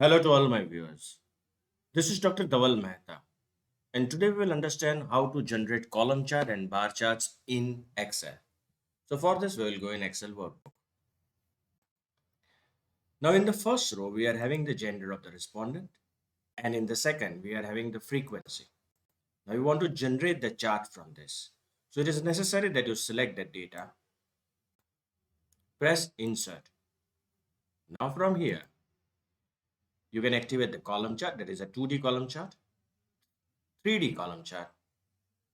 Hello to all my viewers. This is Dr. Dhaval Maheta, and today we will understand how to generate column chart and bar charts in Excel. So for this, we will go in Excel workbook. Now in the first row, we are having the gender of the respondent, and in the second, we are having the frequency. Now we want to generate the chart from this. So it is necessary that you select the data, press insert. Now from here, you can activate the column chart, that is a 2D column chart, 3D column chart,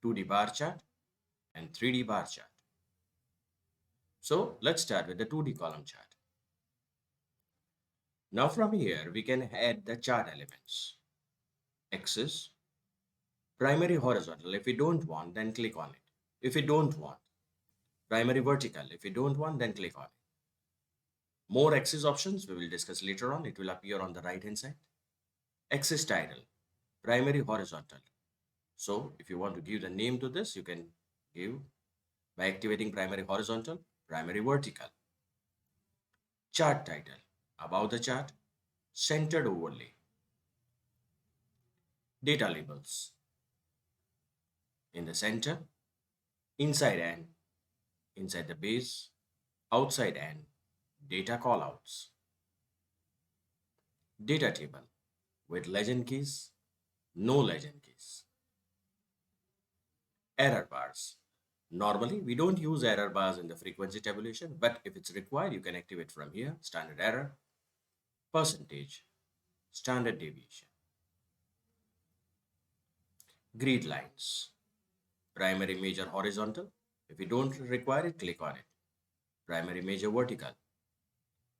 2D bar chart, and 3D bar chart. So let's start with the 2D column chart. Now from here, we can add the chart elements. Axis, primary horizontal. If we don't want, then click on it. If we don't want, primary vertical. If we don't want, then click on it. More axis options we will discuss later on. It will appear on the right hand side. Axis title, primary horizontal. So if you want to give the name to this, you can give by activating primary horizontal, primary vertical. Chart title, above the chart, centered overlay. Data labels, in the center, inside and inside the base, outside and data callouts. Data table with legend keys, no legend keys. Error bars. Normally, we don't use error bars in the frequency tabulation, but if it's required, you can activate from here. Standard error, percentage, standard deviation. Grid lines. Primary major horizontal. If you don't require it, click on it. Primary major vertical.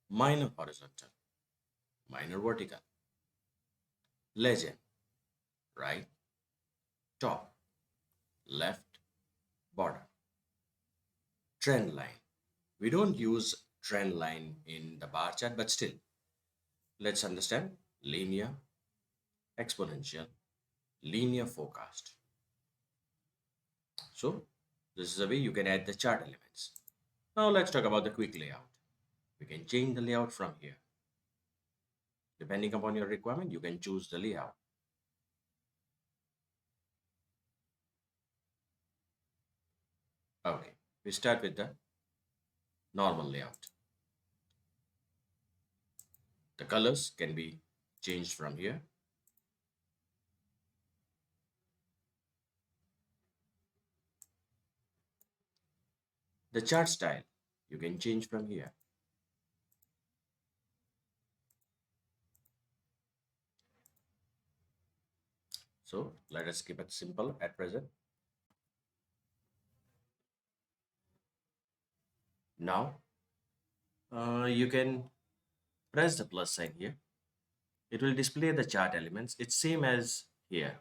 Minor horizontal. Minor vertical. Legend. Right, top, left, bottom. Trend line. We don't use trend line in the bar chart, but still, let's understand linear, exponential, linear forecast. So this is a way you can add the chart elements. Now let's talk about the quick layout. We can change the layout from here. Depending upon your requirement, you can choose the layout. Okay, we start with the normal layout. The colors can be changed from here. The chart style you can change from here. So let us keep it simple at present. Now you can press the plus sign here. It will display the chart elements. It's same as here,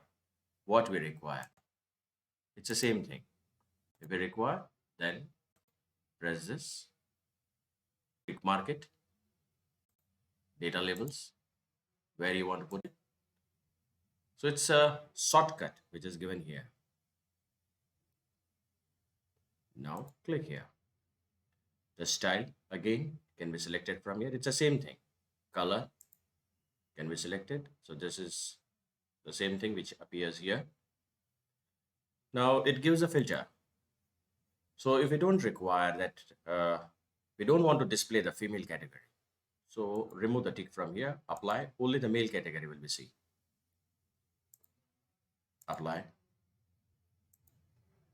what we require. It's the same thing. If we require, then press this, click mark it, data labels, where you want to put it. So it's a shortcut which is given here. Now click here. The style again can be selected from here. It's the same thing. Color can be selected. So this is the same thing which appears here. Now it gives a filter. So if we don't require that, we don't want to display the female category. So remove the tick from here, apply, only the male category will be seen. Apply.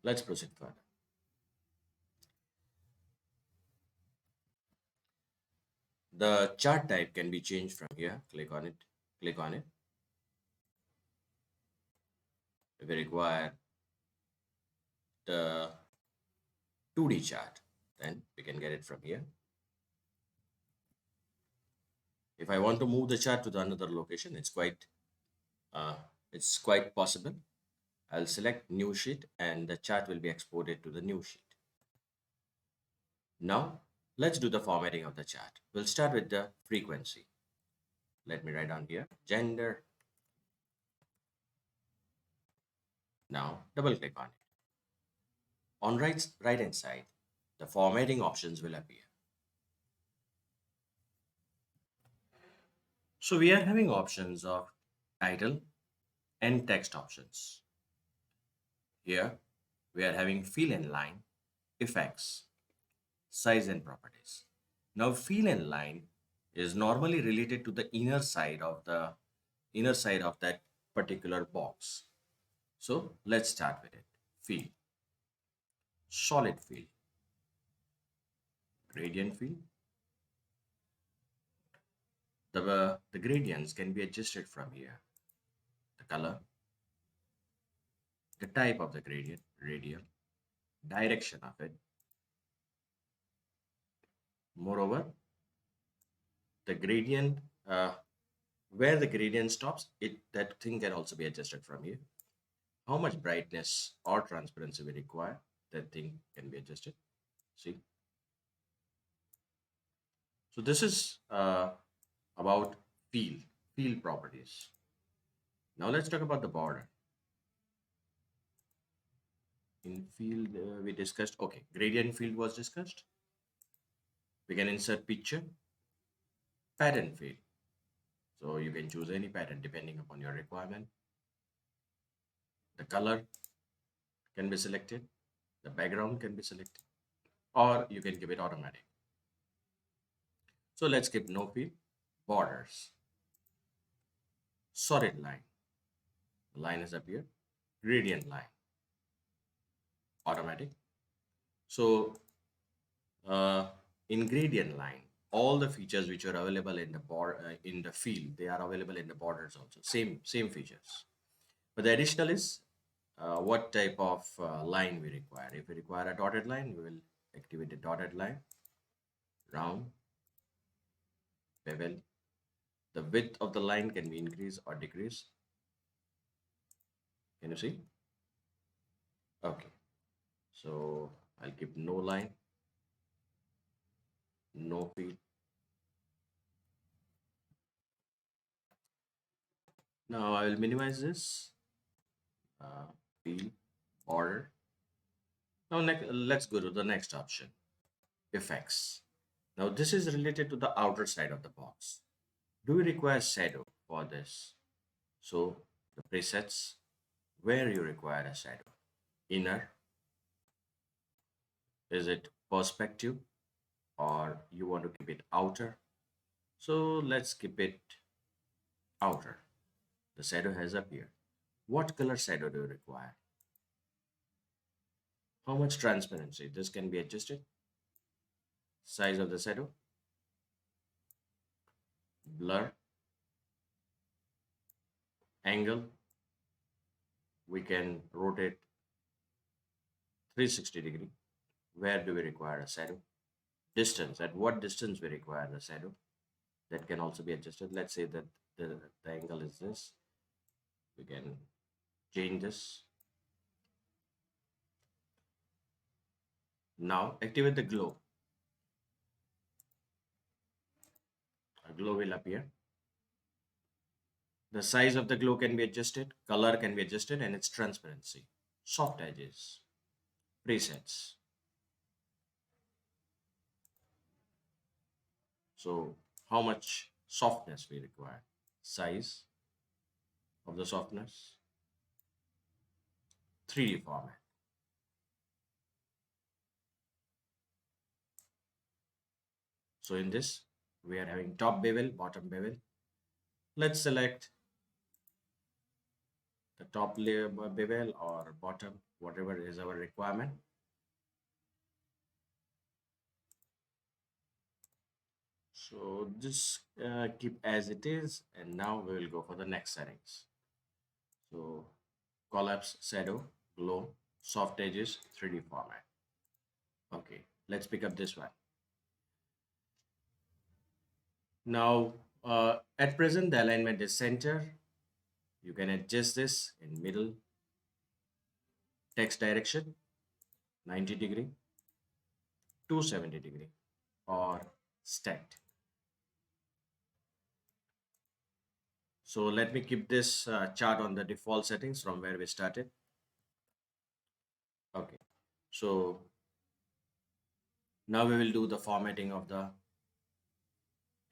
Let's proceed further. The chart type can be changed from here. Click on it, click on it. If we require the 2D chart, then we can get it from here. If I want to move the chart to the another location, it's quite possible. I'll select new sheet and the chart will be exported to the new sheet. Now let's do the formatting of the chart. We'll start with the frequency. Let me write down here gender. Now double click on it. On right hand side, the formatting options will appear. So we are having options of title and text options. Here we are having fill and line, effects, size and properties. Now fill and line is normally related to the inner side of that particular box. So let's start with it. Fill, solid fill, gradient fill. The gradients can be adjusted from here. The color, the type of the gradient, radial, direction of it. Moreover, the gradient, where the gradient stops, that thing can also be adjusted from here. How much brightness or transparency we require, that thing can be adjusted. See, so this is about field properties. Now let's talk about the border. In field, we discussed, okay, gradient field was discussed. We can insert picture, pattern field. So you can choose any pattern depending upon your requirement. The color can be selected, the background can be selected, or you can give it automatic. So let's keep no field, borders, solid line. The line has appeared, gradient line, automatic. So uh, in gradient line, all the features which are available in the in the field, they are available in the borders also. Same features. But the additional is what type of line we require. If we require a dotted line, we will activate the dotted line, round, bevel. The width of the line can be increased or decreased. Can you see? Okay. So I'll keep no line, no field. Now I will minimize this field border. Now let's go to the next option, effects. Now this is related to the outer side of the box. Do we require shadow for this? So the presets where you require a shadow. Inner, is it perspective, or you want to keep it outer? So let's keep it outer. The shadow has appeared. What color shadow do you require? How much transparency? This can be adjusted. Size of the shadow, blur, angle. We can rotate 360-degree. Where do we require a shadow? Distance, at what distance we require the shadow. That can also be adjusted. Let's say that the angle is this. We can change this. Now activate the glow. A glow will appear. The size of the glow can be adjusted, color can be adjusted, and its transparency. Soft edges, presets. So how much softness we require, size of the softness, 3D format. So in this, we are having top bevel, bottom bevel. Let's select the top layer bevel or bottom, whatever is our requirement. So just keep as it is, and now we will go for the next settings. So collapse, shadow, glow, soft edges, 3D format. Okay, let's pick up this one. Now, at present, the alignment is center. You can adjust this in middle, text direction, 90-degree, 270-degree, or stacked. So let me keep this chart on the default settings from where we started. Okay, so now we will do the formatting of the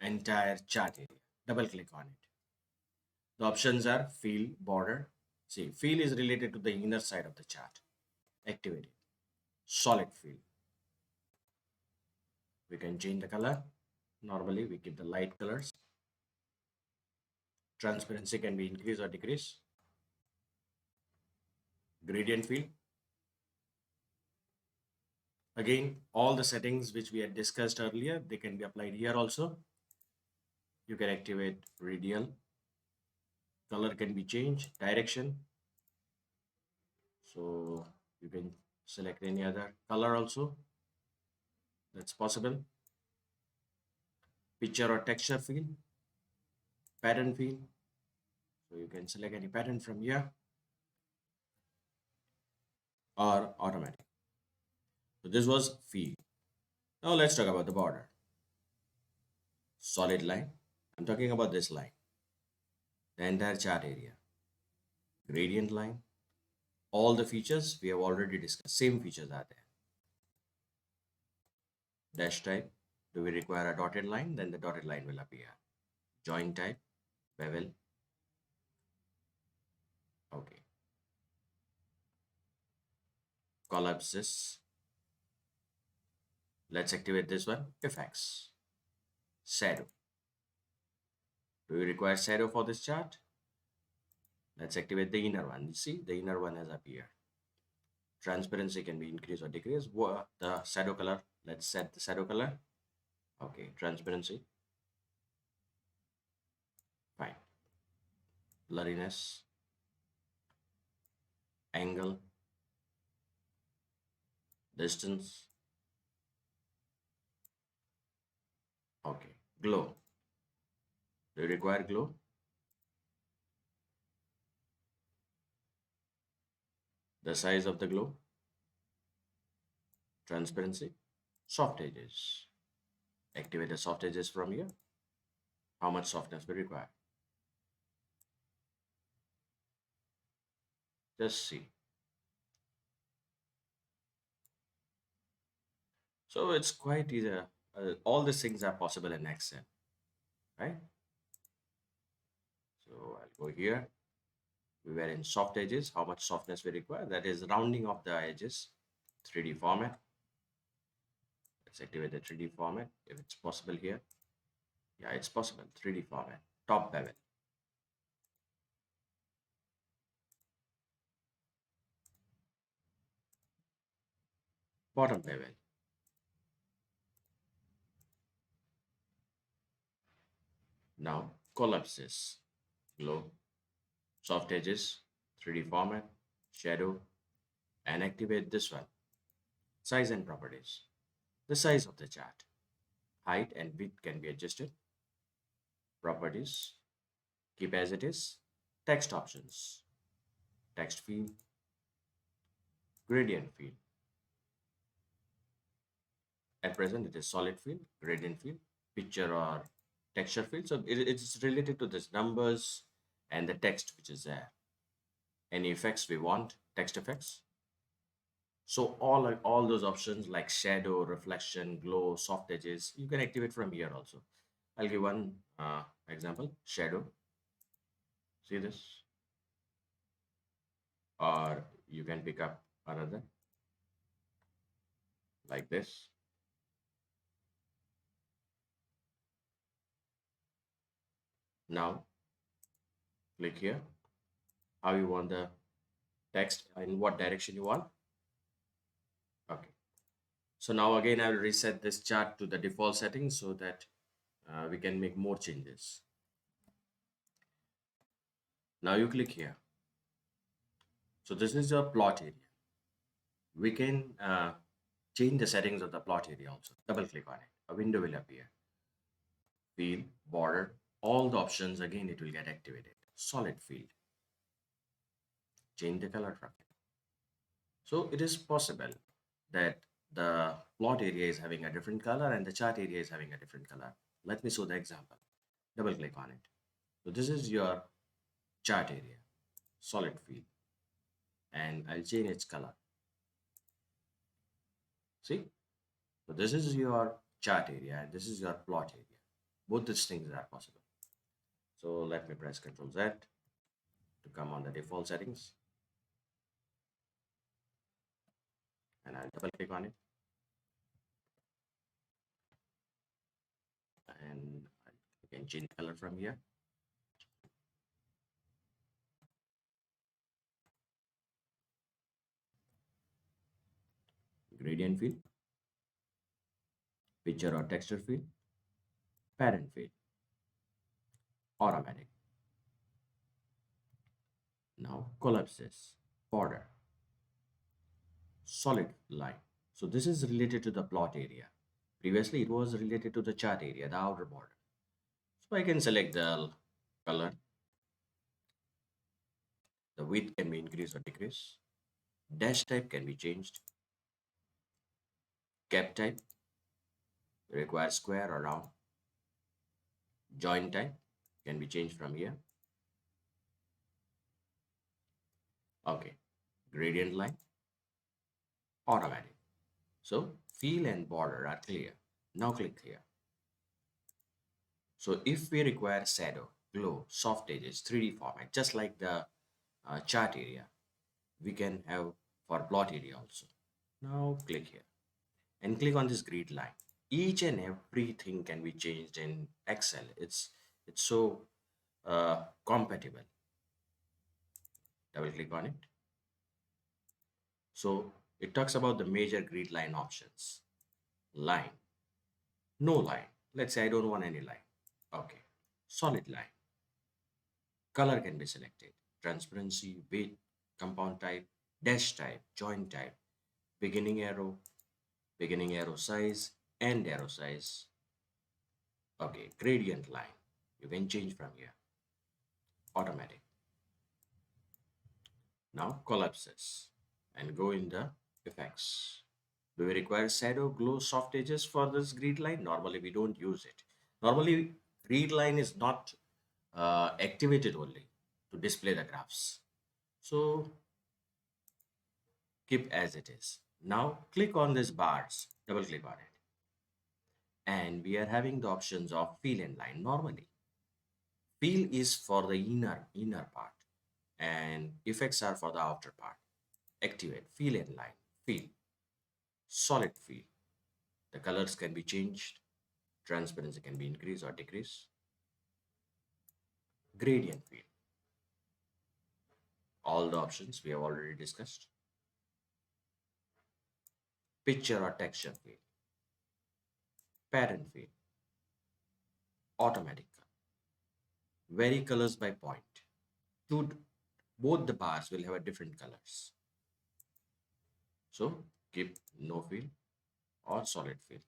entire chart area. Double click on it. The options are fill, border. See, fill is related to the inner side of the chart. Activate it. Solid fill. We can change the color. Normally, we keep the light colors. Transparency can be increased or decreased. Gradient fill. Again, all the settings which we had discussed earlier, they can be applied here also. You can activate radial. Color can be changed. Direction. So you can select any other color also. That's possible. Picture or texture fill. Pattern fill. So you can select any pattern from here or automatic. So this was fill. Now let's talk about the border. Solid line. I'm talking about this line. The entire chart area. Gradient line. All the features we have already discussed. Same features are there. Dash type. Do we require a dotted line? Then the dotted line will appear. Join type. Bevel. Okay. Collapses. Let's activate this one. Effects. Shadow. Do we require shadow for this chart? Let's activate the inner one. You see, the inner one has appeared. Transparency can be increased or decreased. The shadow color. Let's set the shadow color. Okay, transparency. Fine. Blurriness. Angle. Distance. Okay. Glow. Do you require glow? The size of the glow. Transparency. Soft edges. Activate the soft edges from here. How much softness we require? Just see. So it's quite easy. All these things are possible in Excel, right? So I'll go here. We were in soft edges. How much softness we require? That is rounding of the edges. 3D format. Let's activate the 3D format if it's possible here. Yeah, it's possible. 3D format. Top bevel. Bottom bevel. Now collapses. Glow. Soft edges. 3D format. Shadow. And activate this one. Size and properties. The size of the chart. Height and width can be adjusted. Properties. Keep as it is. Text options. Text field. Gradient field. At present, it is solid field, gradient field, picture or texture field. So it's related to this numbers and the text which is there. Any effects we want, text effects. So all those options like shadow, reflection, glow, soft edges, you can activate from here also. I'll give one example, shadow. See this? Or you can pick up another like this. Now click here. How you want the text, in what direction you want. Okay. So now again, I will reset this chart to the default settings so that we can make more changes. Now you click here. So this is your plot area. We can change the settings of the plot area also. Double click on it. A window will appear. Field, border, all the options again it will get activated. Solid field. Change the color from it. So it is possible that the plot area is having a different color and the chart area is having a different color. Let me show the example. Double click on it. So this is your chart area, solid field, and I'll change its color. See? So this is your chart area and this is your plot area. Both these things are possible. So let me press Ctrl Z to come on the default settings, and I'll double click on it, and you can change color from here. Gradient field, picture or texture field, parent field, automatic. Now collapses, border, solid line. So this is related to the plot area. Previously, it was related to the chart area, the outer border. So I can select the color. The width can be increased or decreased. Dash type can be changed. Cap type requires square or round. Join type can be changed from here. Okay. Gradient line, automatic. So fill and border are clear. Now click here. So if we require shadow, glow, soft edges, 3D format, just like the chart area, we can have for plot area also. Now click here and click on this grid line. Each and everything can be changed in Excel. It's so compatible. Double click on it. So it talks about the major grid line options. Line, no line. Let's say I don't want any line. Okay. Solid line. Color can be selected. Transparency, width, compound type, dash type, join type, beginning arrow size, end arrow size. Okay, gradient line. You can change from here. Automatic. Now collapses and go in the effects. Do we require shadow, glow, soft edges for this grid line? Normally we don't use it. Normally grid line is not activated only to display the graphs. So keep as it is. Now click on these bars, double click on it. And we are having the options of fill and line. Normally, fill is for the inner part and effects are for the outer part. Activate fill and line, fill, solid fill. The colors can be changed, transparency can be increased or decreased. Gradient fill. All the options we have already discussed. Picture or texture fill, parent fill, automatic color, vary colors by point. Two, both the bars will have a different colors. So keep no fill or solid fill.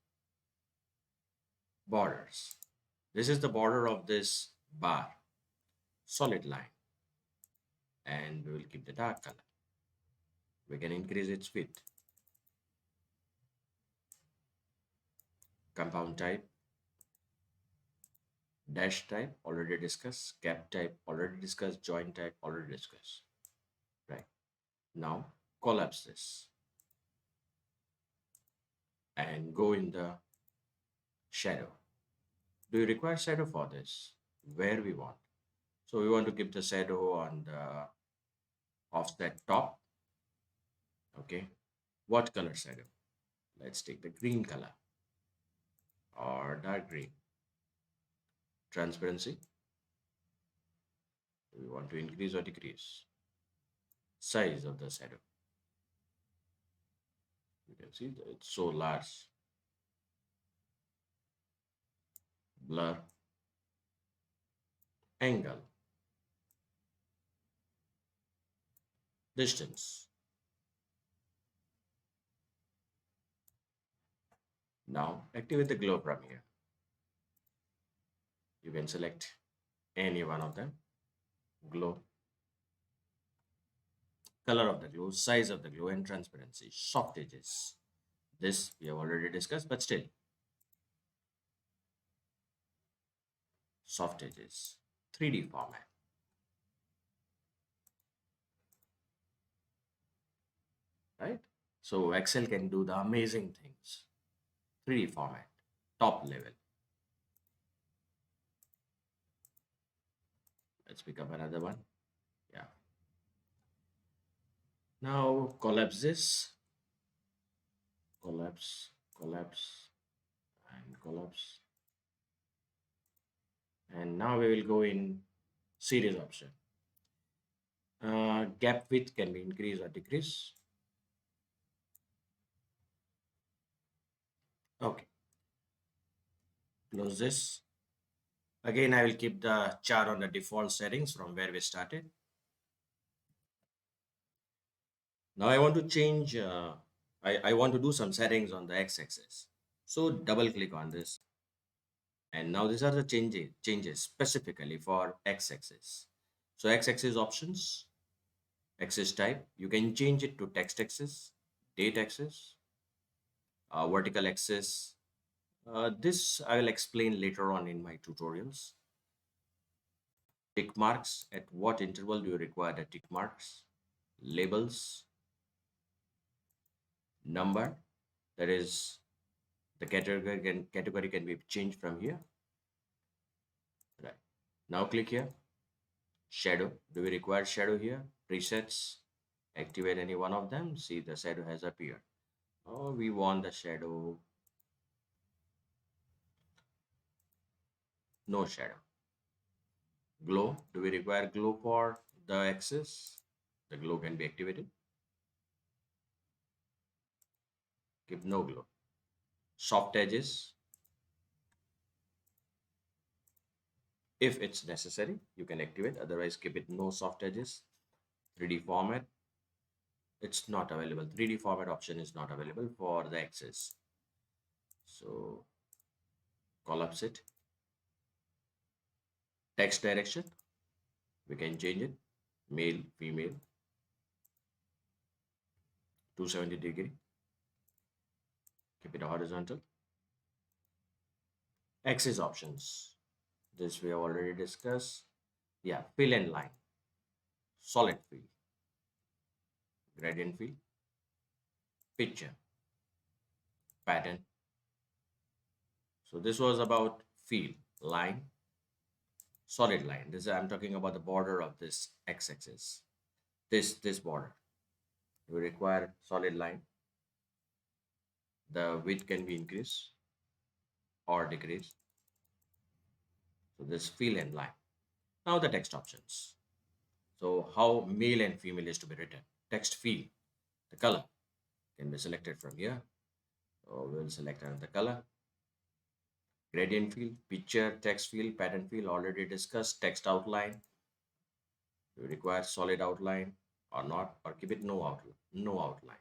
Borders. This is the border of this bar, solid line, and we will keep the dark color. We can increase its width. Compound type, dash type already discussed, cap type already discussed, join type already discussed. Right. Now collapse this and go in the shadow. Do you require shadow for this? Where we want. So we want to keep the shadow on the offset top. Okay. What color shadow? Let's take the green color or dark green. Transparency. We want to increase or decrease. Size of the shadow. You can see that it's so large. Blur. Angle. Distance. Now activate the glow from here. You can select any one of them. Glow. Color of the glow, size of the glow, and transparency. Soft edges. This we have already discussed, but still. Soft edges. 3D format. Right? So Excel can do the amazing things. 3D format. Top level. Let's pick up another one. Yeah. Now collapse this, collapse, collapse, and collapse. And now we will go in series option. Gap width can be increased or decreased. Okay, close this. Again, I will keep the chart on the default settings from where we started. Now I want to change, I want to do some settings on the x-axis. So double click on this. And now these are the changes specifically for x-axis. So x-axis options, axis type, you can change it to text axis, date axis, vertical axis. This I will explain later on in my tutorials. Tick marks, at what interval do you require the tick marks? Labels, number, that is the category can be changed from here. Right. Now click here. Shadow. Do we require shadow here? Presets. Activate any one of them. See, the shadow has appeared. Oh, we want the shadow. No shadow. Glow. Do we require glow for the axis? The glow can be activated. Keep no glow. Soft edges. If it's necessary, you can activate. Otherwise, keep it no soft edges. 3D format. It's not available. 3D format option is not available for the axis. So collapse it. Text direction, we can change it. Male, female, 270-degree. Keep it horizontal. Axis options. This we have already discussed. Yeah, fill and line. Solid fill. Gradient fill. Picture. Pattern. So this was about fill, line, solid line. This I'm talking about the border of this x-axis. This border. We require solid line. The width can be increased or decreased. So this fill and line. Now the text options. So how male and female is to be written. Text field. The color can be selected from here. So we'll select another color. Gradient field, picture, text field, pattern field already discussed. Text outline. You require solid outline or not, or keep it no outline. No outline.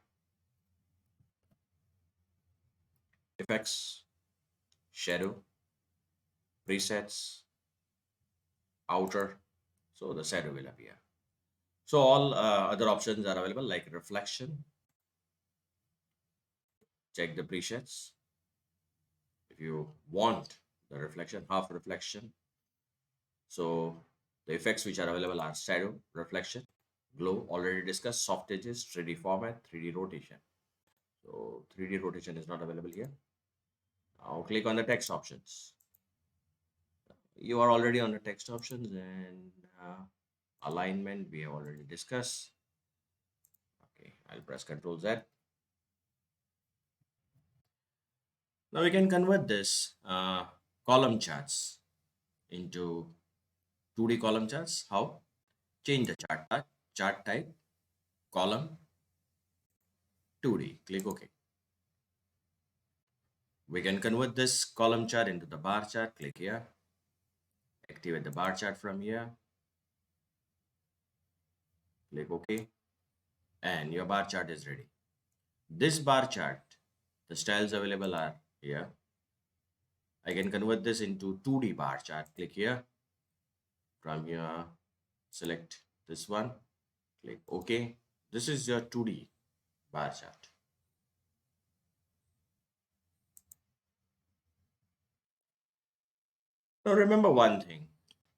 Effects, shadow, presets, outer. So the shadow will appear. So all other options are available like reflection. Check the presets. If you want the reflection, half reflection. So the effects which are available are shadow, reflection, glow, already discussed, soft edges, 3D format, 3D rotation. So 3D rotation is not available here. Now click on the text options. You are already on the text options and alignment we have already discussed. Okay, I'll press Ctrl Z. Now we can convert this column charts into 2D column charts. How? Change the chart type, column, 2D. Click OK. We can convert this column chart into the bar chart. Click here. Activate the bar chart from here. Click OK. And your bar chart is ready. This bar chart, the styles available are here. I can convert this into 2D bar chart. Click here. From here, select this one. Click OK. This is your 2D bar chart. Now remember one thing,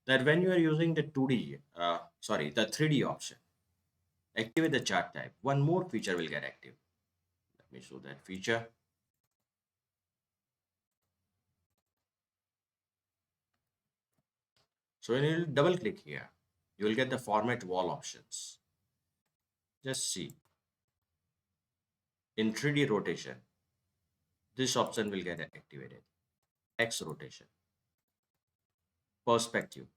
that when you are using the 2D, the 3D option, activate the chart type. One more feature will get active. Let me show that feature. So when you double click here, you will get the format wall options. Just see, in 3D rotation, this option will get activated. X rotation, perspective.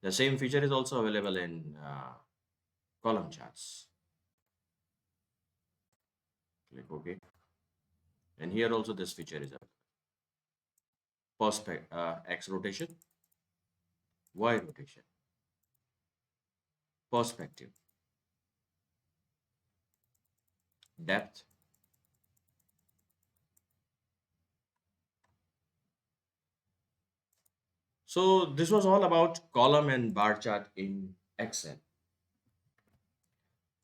The same feature is also available in column charts. Click OK. And here also this feature is available. X rotation, Y rotation, perspective, depth, so this was all about column and bar chart in Excel.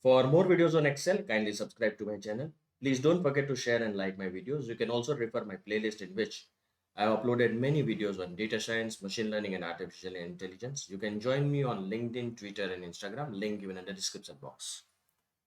For more videos on Excel, kindly subscribe to my channel. Please don't forget to share and like my videos. You can also refer my playlist in which I have uploaded many videos on data science, machine learning, and artificial intelligence. You can join me on LinkedIn, Twitter, and Instagram. Link given in the description box.